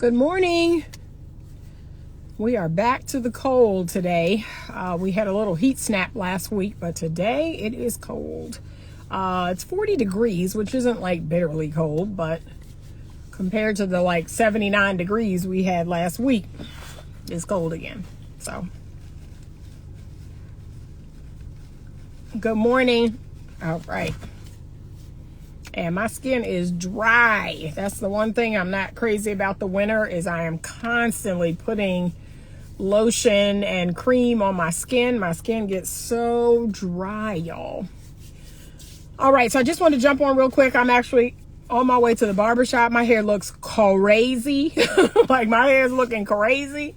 Good morning. We are back to the cold today. We had a little heat snap last week, but today it is cold. It's 40 degrees, which isn't like bitterly cold, but compared to the like 79 degrees we had last week, it's cold again. So, good morning. All right. And my skin is dry. That's the one thing I'm not crazy about the winter is I am constantly putting lotion and cream on my skin. My skin gets so dry, y'all. All right, so I just want to jump on real quick. I'm actually on my way to the barbershop. My hair looks crazy. Like my hair is looking crazy.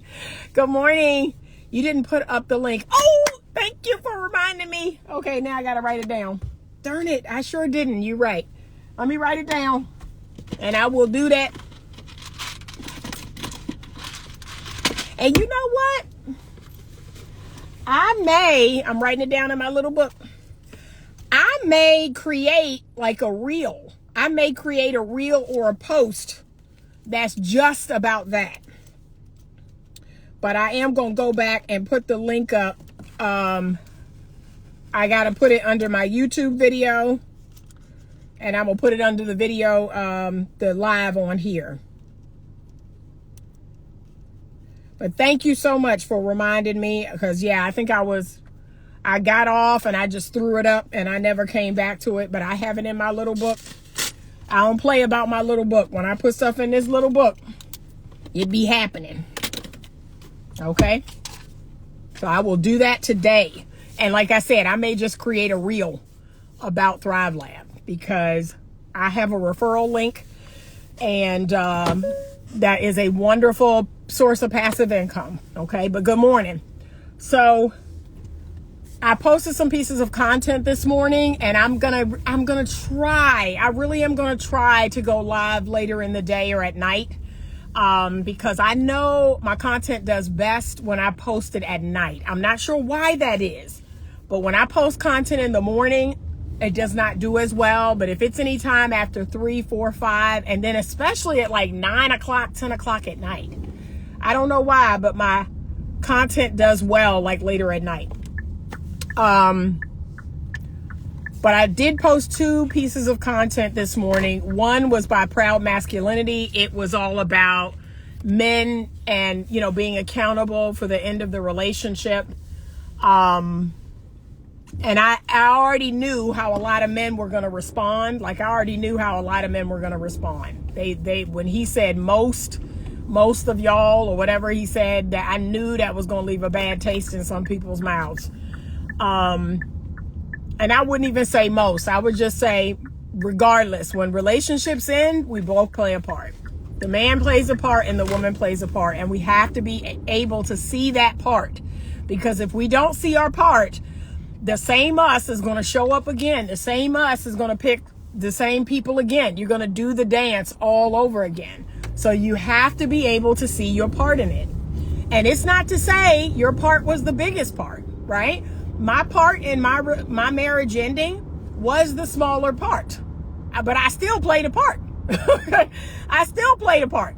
Good morning. You didn't put up the link. Oh, thank you for reminding me. Okay, now I got to write it down. Darn it, I sure didn't. You're right. Let me write it down, and I will do that. And you know what? I'm writing it down in my little book. I may create like a reel. I may create a reel or a post that's just about that. But I am going to go back and put the link up. I got to put it under my YouTube video. And I'm going to put it under the video, the live on here. But thank you so much for reminding me. Because, yeah, I think I got off and I just threw it up and I never came back to it. But I have it in my little book. I don't play about my little book. When I put stuff in this little book, it be happening. Okay? So I will do that today. And like I said, I may just create a reel about Thrive Lab. Because I have a referral link and that is a wonderful source of passive income. Okay, but good morning. So I posted some pieces of content this morning and I'm gonna try. I really am gonna try to go live later in the day or at night because I know my content does best when I post it at night. I'm not sure why that is, but when I post content in the morning, it does not do as well. But if it's any time after 3, 4, 5, and then especially at like 9 o'clock, 10 o'clock at night, I don't know why, but my content does well like later at night. But I did post 2 pieces of content this morning. One was by Proud Masculinity. It was all about men and, being accountable for the end of the relationship. And I already knew how a lot of men were going to respond. Like I already knew how a lot of men were going to respond. They when he said most of y'all or whatever he said, that I knew that was going to leave a bad taste in some people's mouths. And I wouldn't even say most. I would just say regardless, when relationships end, we both play a part. The man plays a part and the woman plays a part. And we have to be able to see that part. Because if we don't see our part, the same us is going to show up again. The same us is going to pick the same people again. You're going to do the dance all over again. So you have to be able to see your part in it. And it's not to say your part was the biggest part, right? My part in my marriage ending was the smaller part. But I still played a part. I still played a part.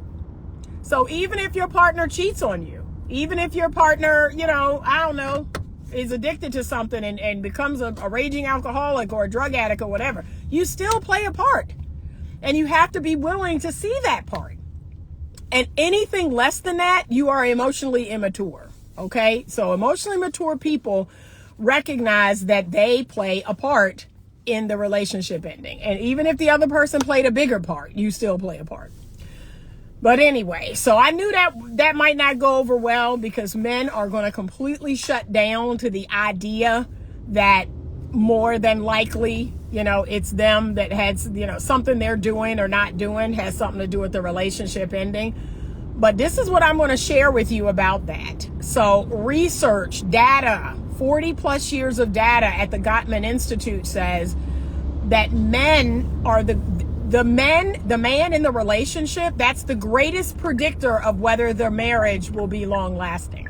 So even if your partner cheats on you, even if your partner, I don't know, is addicted to something and becomes a raging alcoholic or a drug addict or whatever, you still play a part. And you have to be willing to see that part. And anything less than that, you are emotionally immature. Okay? So emotionally mature people recognize that they play a part in the relationship ending. And even if the other person played a bigger part, you still play a part. But anyway, so I knew that might not go over well because men are going to completely shut down to the idea that more than likely, it's them that had, something they're doing or not doing has something to do with the relationship ending. But this is what I'm going to share with you about that. So research, data, 40 plus years of data at the Gottman Institute says that men are the man in the relationship, that's the greatest predictor of whether their marriage will be long lasting.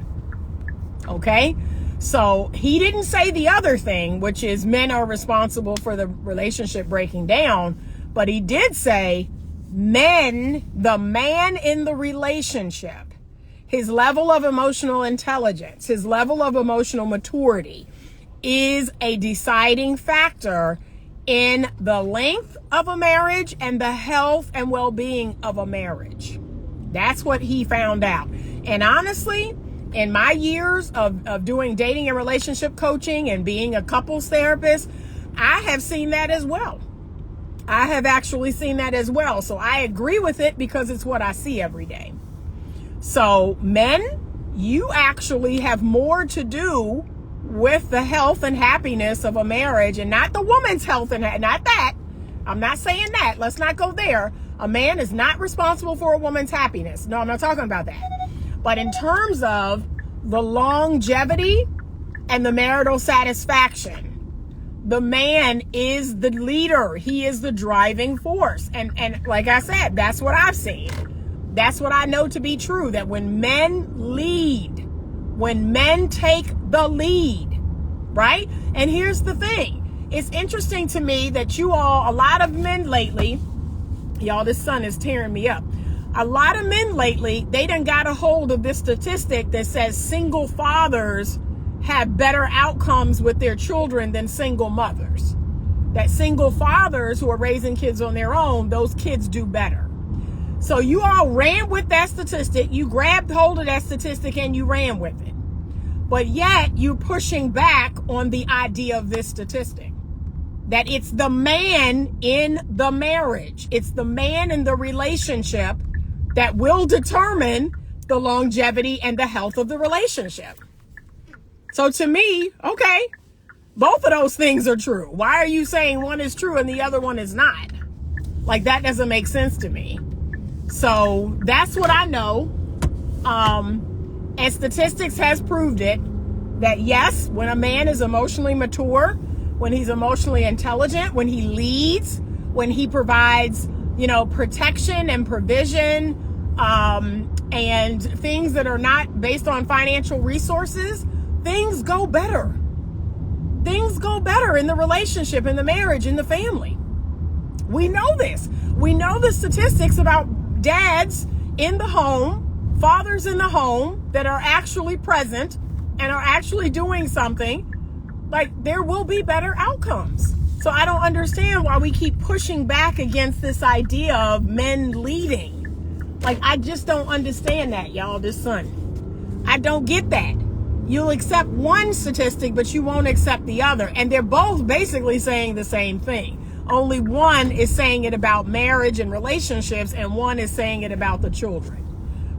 Okay? So he didn't say the other thing, which is men are responsible for the relationship breaking down, but he did say the man in the relationship, his level of emotional intelligence, his level of emotional maturity is a deciding factor in the length of a marriage and the health and well-being of a marriage. That's what he found out. And honestly, in my years of doing dating and relationship coaching and being a couples therapist, I have seen that as well. I have actually seen that as well. So I agree with it because it's what I see every day. So men, you actually have more to do with the health and happiness of a marriage, and not the woman's health and not that. I'm not saying that. Let's not go there. A man is not responsible for a woman's happiness. No, I'm not talking about that. But in terms of the longevity and the marital satisfaction, the man is the leader. He is the driving force. And like I said, that's what I've seen. That's what I know to be true, that when men lead, when men take the lead, right? And here's the thing. It's interesting to me that a lot of men lately, y'all, this sun is tearing me up. A lot of men lately, they done got a hold of this statistic that says single fathers have better outcomes with their children than single mothers. That single fathers who are raising kids on their own, those kids do better. So you all ran with that statistic. You grabbed hold of that statistic and you ran with it. But yet you're pushing back on the idea of this statistic, that it's the man in the marriage. It's the man in the relationship that will determine the longevity and the health of the relationship. So to me, okay, both of those things are true. Why are you saying one is true and the other one is not? Like, that doesn't make sense to me. So that's what I know. And statistics has proved it, that yes, when a man is emotionally mature, when he's emotionally intelligent, when he leads, when he provides, protection and provision, and things that are not based on financial resources, things go better. Things go better in the relationship, in the marriage, in the family. We know this. We know the statistics about dads in the home, fathers in the home that are actually present and are actually doing something. Like, there will be better outcomes. So I don't understand why we keep pushing back against this idea of men leading. Like, I just don't understand that, y'all, this son. I don't get that. You'll accept one statistic, but you won't accept the other. And they're both basically saying the same thing. Only one is saying it about marriage and relationships, and one is saying it about the children.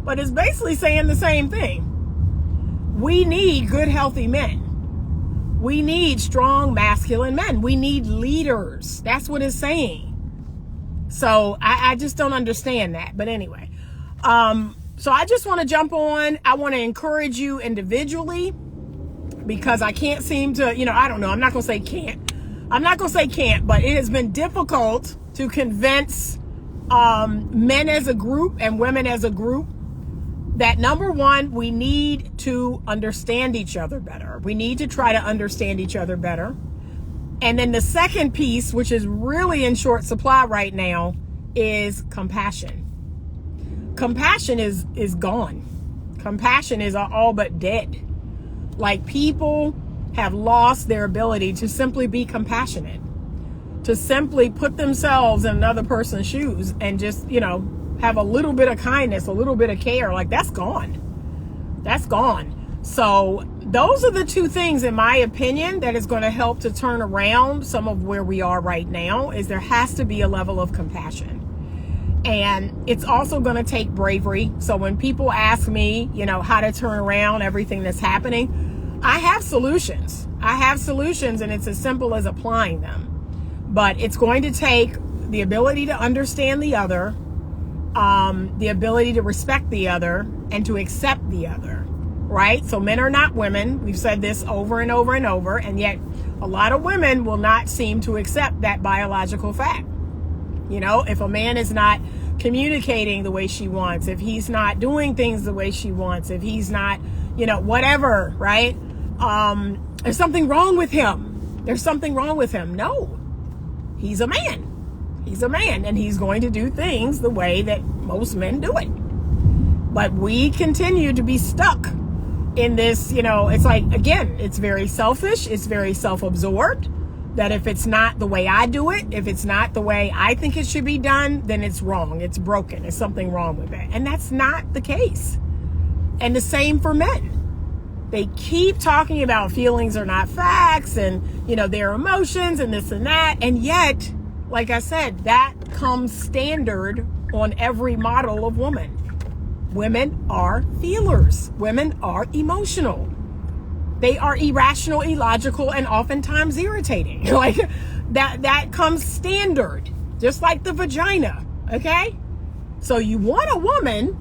But it's basically saying the same thing. We need good, healthy men. We need strong, masculine men. We need leaders. That's what it's saying. So I just don't understand that. But anyway, so I just want to jump on. I want to encourage you individually, because I can't seem to, I don't know. I'm not going to say can't. But it has been difficult to convince men as a group and women as a group that, number one, we need to understand each other better. We need to try to understand each other better. And then the second piece, which is really in short supply right now, is compassion. Compassion is gone. Compassion is all but dead. Like, people have lost their ability to simply be compassionate, to simply put themselves in another person's shoes and just, have a little bit of kindness, a little bit of care. Like, that's gone. That's gone. So those are the two things, in my opinion, that is going to help to turn around some of where we are right now, is there has to be a level of compassion. And it's also going to take bravery. So when people ask me, how to turn around everything that's happening, I have solutions. And it's as simple as applying them. But it's going to take the ability to understand the other, the ability to respect the other, and to accept the other, right? So men are not women. We've said this over and over and over, and yet a lot of women will not seem to accept that biological fact. If a man is not communicating the way she wants, if he's not doing things the way she wants, if he's not, whatever, right? There's something wrong with him. No, he's a man. He's a man, and he's going to do things the way that most men do it. But we continue to be stuck in this, it's like, again, it's very selfish. It's very self-absorbed, that if it's not the way I do it, if it's not the way I think it should be done, then it's wrong. It's broken. There's something wrong with it. And that's not the case. And the same for men. They keep talking about feelings are not facts and, their emotions and this and that. And yet, like I said, that comes standard on every model of woman. Women are feelers. Women are emotional. They are irrational, illogical, and oftentimes irritating. Like that comes standard, just like the vagina. Okay? So you want a woman,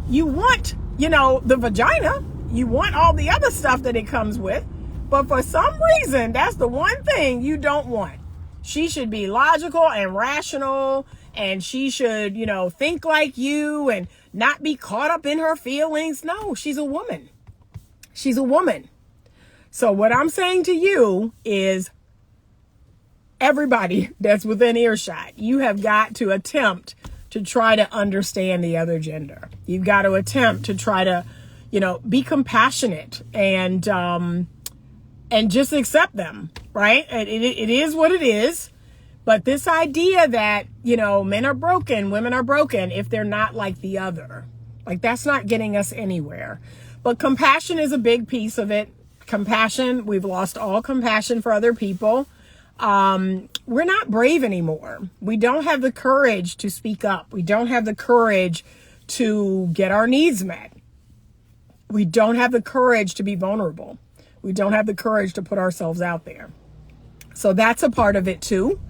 you want, the vagina, you want all the other stuff that it comes with, but for some reason, that's the one thing you don't want. She should be logical and rational, and she should, think like you and not be caught up in her feelings. No, she's a woman. She's a woman. So what I'm saying to you is, everybody that's within earshot, you have got to attempt to try to understand the other gender. You've got to attempt to try to, be compassionate and just accept them, right? It is what it is. But this idea that, men are broken, women are broken if they're not like the other, like that's not getting us anywhere. But compassion is a big piece of it. Compassion, we've lost all compassion for other people. We're not brave anymore. We don't have the courage to speak up. We don't have the courage to get our needs met. We don't have the courage to be vulnerable. We don't have the courage to put ourselves out there. So that's a part of it too.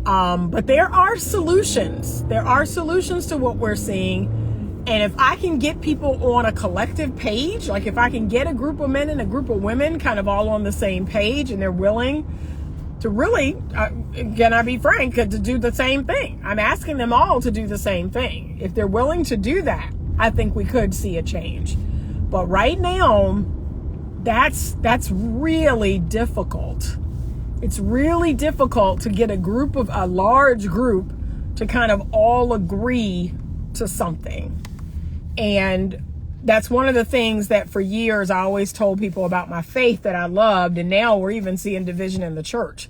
But there are solutions. There are solutions to what we're seeing. And if I can get people on a collective page, like if I can get a group of men and a group of women kind of all on the same page, and they're willing to really, can I be frank, to do the same thing. I'm asking them all to do the same thing. If they're willing to do that, I think we could see a change. But right now, that's really difficult. It's really difficult to get a large group to kind of all agree to something. And that's one of the things that for years I always told people about my faith that I loved. And now we're even seeing division in the church.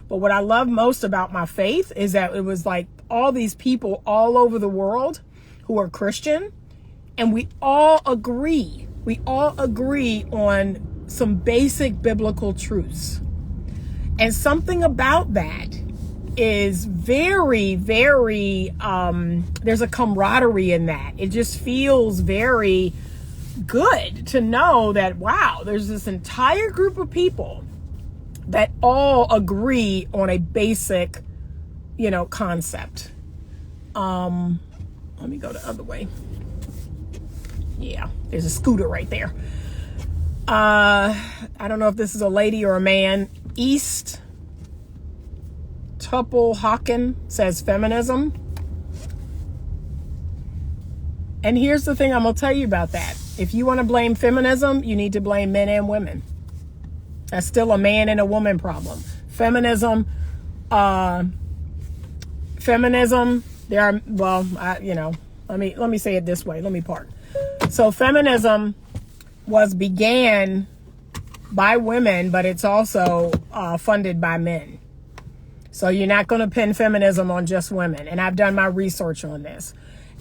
But what I love most about my faith is that it was like all these people all over the world who are Christian, and we all agree. We all agree on some basic biblical truths. And something about that is very, very, there's a camaraderie in that. It just feels very good to know that, wow, there's this entire group of people that all agree on a basic, concept. Let me go the other way. Yeah, there's a scooter right there. I don't know if this is a lady or a man. East Tuple Hawken says feminism. And here's the thing I'm going to tell you about that. If you want to blame feminism, you need to blame men and women. That's still a man and a woman problem. Feminism, let me say it this way. Let me park. So feminism began by women, but it's also funded by men. So you're not going to pin feminism on just women. And I've done my research on this.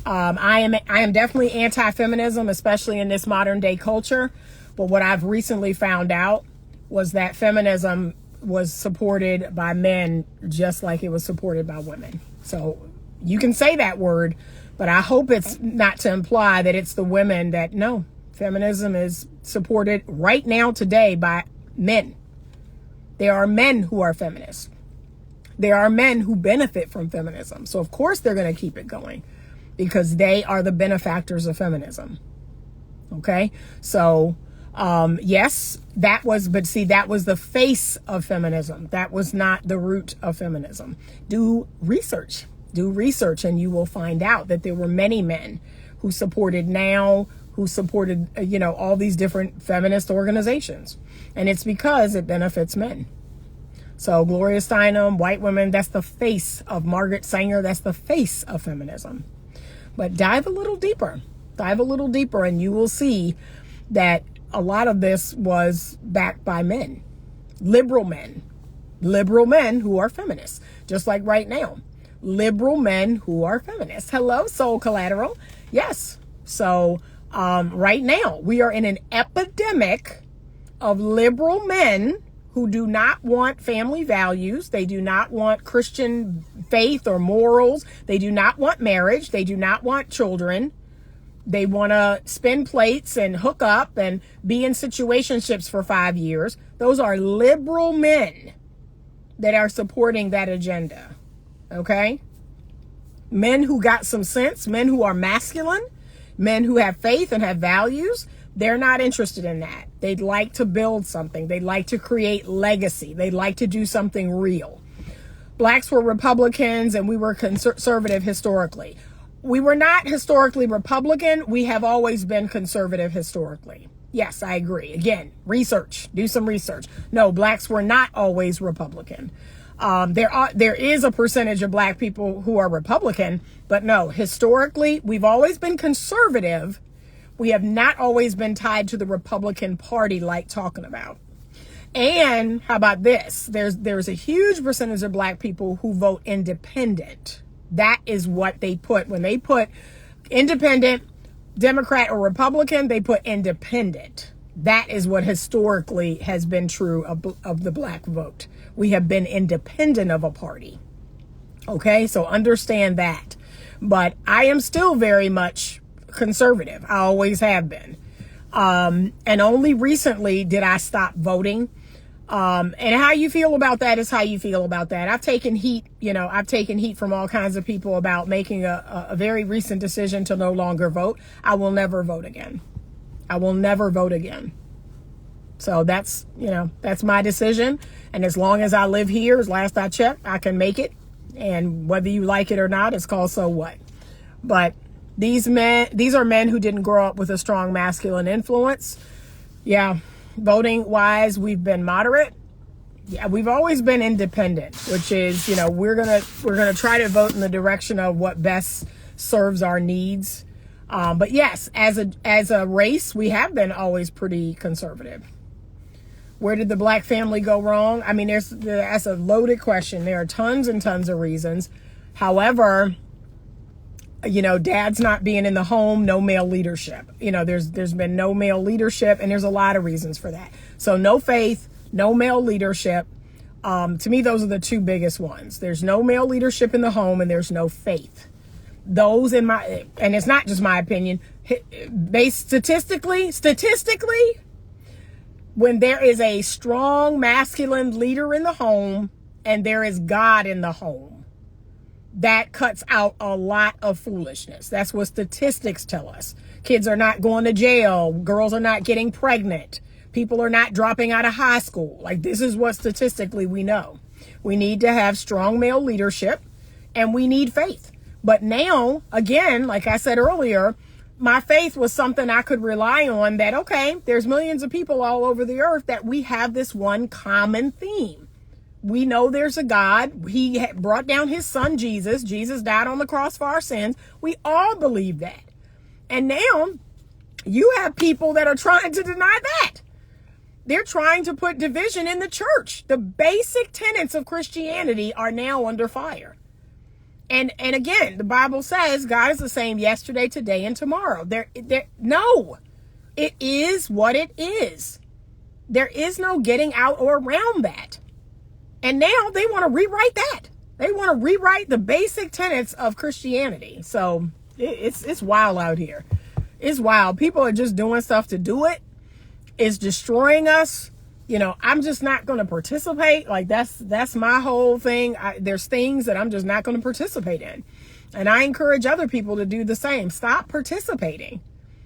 I am definitely anti-feminism, especially in this modern day culture. But what I've recently found out was that feminism was supported by men just like it was supported by women. So you can say that word, but I hope it's not to imply that it's the women that, no, feminism is supported right now today by men. There are men who are feminists. There are men who benefit from feminism. So of course they're going to keep it going because they are the benefactors of feminism. Okay. So, yes, that was the face of feminism. That was not the root of feminism. Do research, and you will find out that there were many men who supported all these different feminist organizations. And it's because it benefits men. So Gloria Steinem, white women, that's the face of Margaret Sanger. That's the face of feminism. But dive a little deeper. Dive a little deeper and you will see that a lot of this was backed by men. Liberal men who are feminists, just like right now. Liberal men who are feminists. Hello, Soul Collateral. Yes. So right now we are in an epidemic of liberal men who do not want family values. They do not want Christian faith or morals. They do not want marriage. They do not want children. They want to spin plates and hook up and be in situationships for 5 years. Those are liberal men that are supporting that agenda. Okay? Men who got some sense, men who are masculine, men who have faith and have values, they're not interested in that. They'd like to build something. They'd like to create legacy. They'd like to do something real. Blacks were Republicans and we were conservative historically. We were not historically Republican. We have always been conservative historically. Yes, I agree. Again, research. Do some research. No, blacks were not always Republican. There is a percentage of black people who are Republican, but no, historically, we've always been conservative. We have not always been tied to the Republican Party like talking about. And how about this? There's a huge percentage of black people who vote independent. That is what they put. When they put independent, Democrat or Republican, they put independent. That is what historically has been true of the black vote. We have been independent of a party. Okay, so understand that. But I am still very much conservative. I always have been. And only recently did I stop voting. And how you feel about that is how you feel about that. I've taken heat, I've taken heat from all kinds of people about making a very recent decision to no longer vote. I will never vote again. I will never vote again. So that's my decision. And as long as I live here, as last I checked, I can make it. And whether you like it or not, it's called so what. But these are men who didn't grow up with a strong masculine influence. Yeah. Voting wise, we've been moderate. Yeah, we've always been independent, which is, we're gonna try to vote in the direction of what best serves our needs. But yes, as a race, we have been always pretty conservative. Where did the black family go wrong? I mean, that's a loaded question. There are tons and tons of reasons. However, dad's not being in the home, no male leadership. There's been no male leadership, and there's a lot of reasons for that. So no faith, no male leadership. To me, those are the two biggest ones. There's no male leadership in the home, and there's no faith. Those and it's not just my opinion, based statistically, when there is a strong masculine leader in the home and there is God in the home, that cuts out a lot of foolishness. That's what statistics tell us. Kids are not going to jail. Girls are not getting pregnant. People are not dropping out of high school. Like, this is what statistically we know. We need to have strong male leadership and we need faith. But now, again, like I said earlier, my faith was something I could rely on, that, okay, there's millions of people all over the earth that we have this one common theme. We know there's a God. He brought down his son, Jesus. Jesus died on the cross for our sins. We all believe that. And now you have people that are trying to deny that. They're trying to put division in the church. The basic tenets of Christianity are now under fire. And again, the Bible says God is the same yesterday, today, and tomorrow. No, it is what it is. There is no getting out or around that. And now they want to rewrite that. They want to rewrite the basic tenets of Christianity. So it's wild out here. It's wild. People are just doing stuff to do it. It's destroying us. I'm just not going to participate. Like, that's my whole thing. There's things that I'm just not going to participate in. And I encourage other people to do the same. Stop participating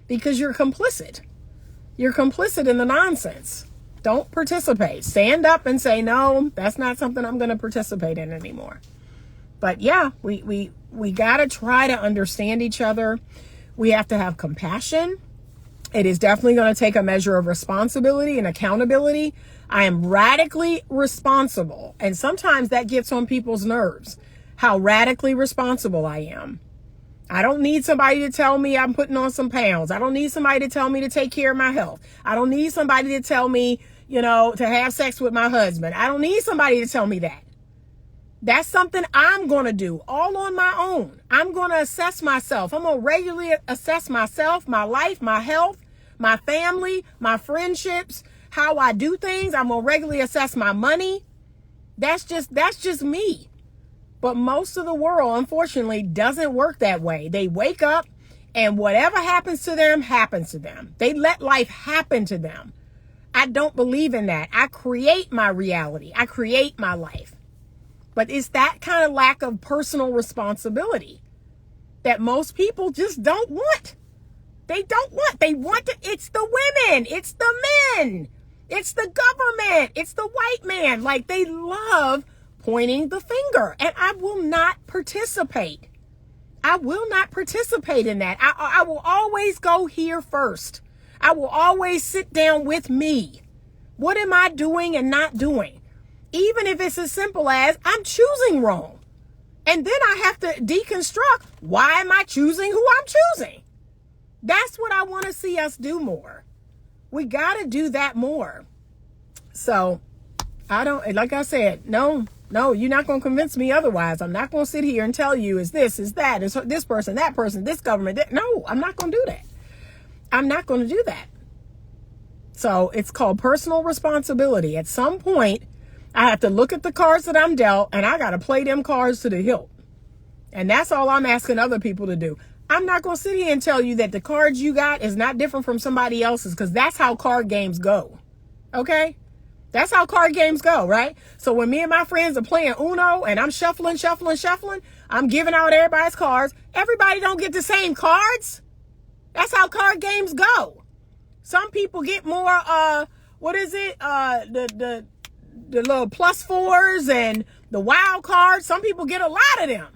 because you're complicit. You're complicit in the nonsense. Don't participate. Stand up and say, no, that's not something I'm going to participate in anymore. But yeah, we got to try to understand each other. We have to have compassion. It is definitely going to take a measure of responsibility and accountability. I am radically responsible. And sometimes that gets on people's nerves, how radically responsible I am. I don't need somebody to tell me I'm putting on some pounds. I don't need somebody to tell me to take care of my health. I don't need somebody to tell me, to have sex with my husband. I don't need somebody to tell me that. That's something I'm going to do all on my own. I'm going to assess myself. I'm going to regularly assess myself, my life, my health, my family, my friendships, how I do things. I'm going to regularly assess my money. That's just me. But most of the world, unfortunately, doesn't work that way. They wake up and whatever happens to them, happens to them. They let life happen to them. I don't believe in that. I create my reality. I create my life. But it's that kind of lack of personal responsibility that most people just don't want. They don't want. They want to. It's the women. It's the men. It's the government. It's the white man. Like, they love pointing the finger. And I will not participate. I will not participate in that. I will always go here first. I will always sit down with me. What am I doing and not doing? Even if it's as simple as I'm choosing wrong. And then I have to deconstruct, why am I choosing who I'm choosing? That's what I want to see us do more. We got to do that more. So like I said, no, you're not going to convince me otherwise. I'm not going to sit here and tell you is this, is that, is this person, that person, this government. No, I'm not going to do that. I'm not going to do that. So it's called personal responsibility. At some point, I have to look at the cards that I'm dealt and I got to play them cards to the hilt. And that's all I'm asking other people to do. I'm not going to sit here and tell you that the cards you got is not different from somebody else's, because that's how card games go. Okay? That's how card games go, right? So when me and my friends are playing Uno and I'm shuffling, I'm giving out everybody's cards. Everybody don't get the same cards. That's how card games go. Some people get more, the little plus fours and the wild cards. Some people get a lot of them.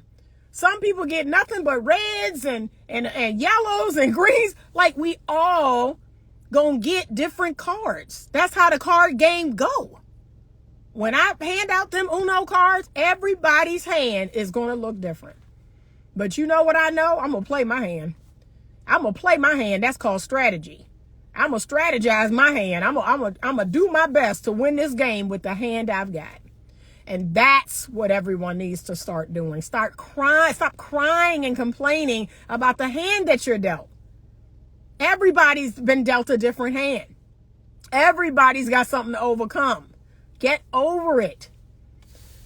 Some people get nothing but reds and yellows and greens. Like, we all gonna get different cards. That's how the card game go. When I hand out them Uno cards, everybody's hand is gonna look different. But you know what I know? I'm gonna play my hand. That's called strategy. I'm gonna strategize my hand. I'm gonna do my best to win this game with the hand I've got. And that's what everyone needs to start doing. Stop crying and complaining about the hand that you're dealt. Everybody's been dealt a different hand. Everybody's got something to overcome. Get over it.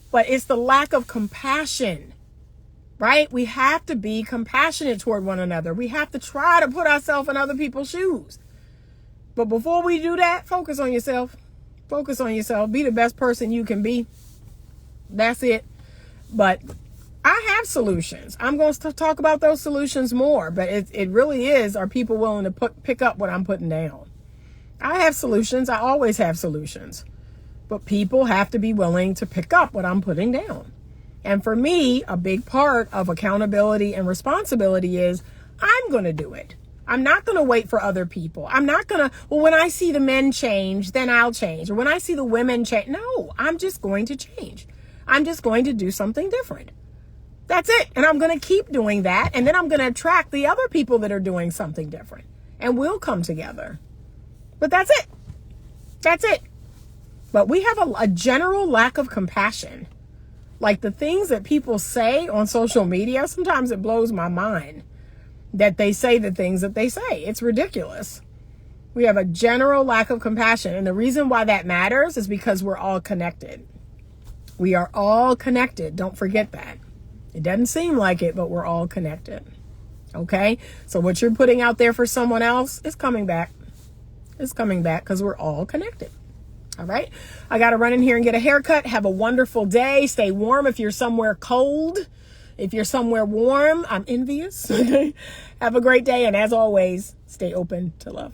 But it's the lack of compassion, right? We have to be compassionate toward one another. We have to try to put ourselves in other people's shoes. But before we do that, focus on yourself. Focus on yourself. Be the best person you can be. That's it. But I have solutions. I'm going to talk about those solutions more. But it really is, are people willing to pick up what I'm putting down? I have solutions. I always have solutions. But people have to be willing to pick up what I'm putting down. And for me, a big part of accountability and responsibility is I'm going to do it. I'm not going to wait for other people. I'm not going to, when I see the men change, then I'll change. Or when I see the women change. No, I'm just going to change. I'm just going to do something different. That's it. And I'm going to keep doing that. And then I'm going to attract the other people that are doing something different. And we'll come together. But that's it. That's it. But we have a general lack of compassion. Like the things that people say on social media, sometimes it blows my mind that they say the things that they say. It's ridiculous. We have a general lack of compassion. And the reason why that matters is because we're all connected. We are all connected. Don't forget that. It doesn't seem like it, but we're all connected. Okay? So what you're putting out there for someone else is coming back. It's coming back because we're all connected. All right? I got to run in here and get a haircut. Have a wonderful day. Stay warm if you're somewhere cold. If you're somewhere warm, I'm envious. Have a great day. And as always, stay open to love.